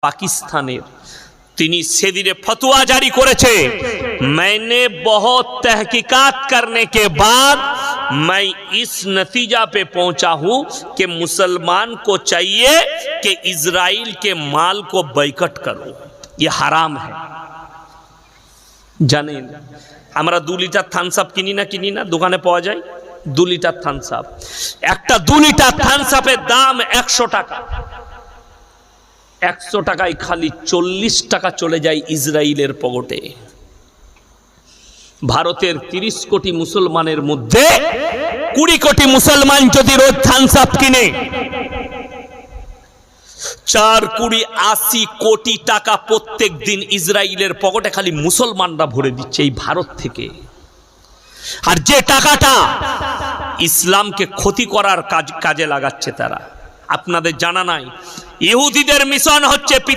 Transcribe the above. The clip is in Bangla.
पाकिस्तानेर तिनी सेदिने फतवा जारी करेছে मैंने बहुत तहकीकात करने के बाद मैं इस नतीजा पे पहुंचा हूं कि मुसलमान को चाहिए कि इजराइल के माल को बैकट करो, ये हराम है। জানেন আমরা 2 লিটার থামস আপ কিনি না দোকানে পাওয়া যায় 2 লিটার থামস আপ, একটা 2 লিটার থামস আপের দাম 100 টাকা। 100 টাকায় খালি 40 টাকা চলে যায় ইসরায়েলের পকেটে। ভারতের 30 কোটি মুসলমানের মধ্যে 20 কোটি মুসলমান যদি রোজ থামস আপ কিনে 4-20-80 কোটি টাকা প্রত্যেক দিন ইসরায়েলের পকেটে খালি মুসলমানরা ভরে দিচ্ছে এই ভারত থেকে। আর যে টাকাটা ইসলামকে ক্ষতি করার কাজে লাগাচ্ছে তারা। আপনাদের জানা নাই ইহুদিদের মিশন হচ্ছে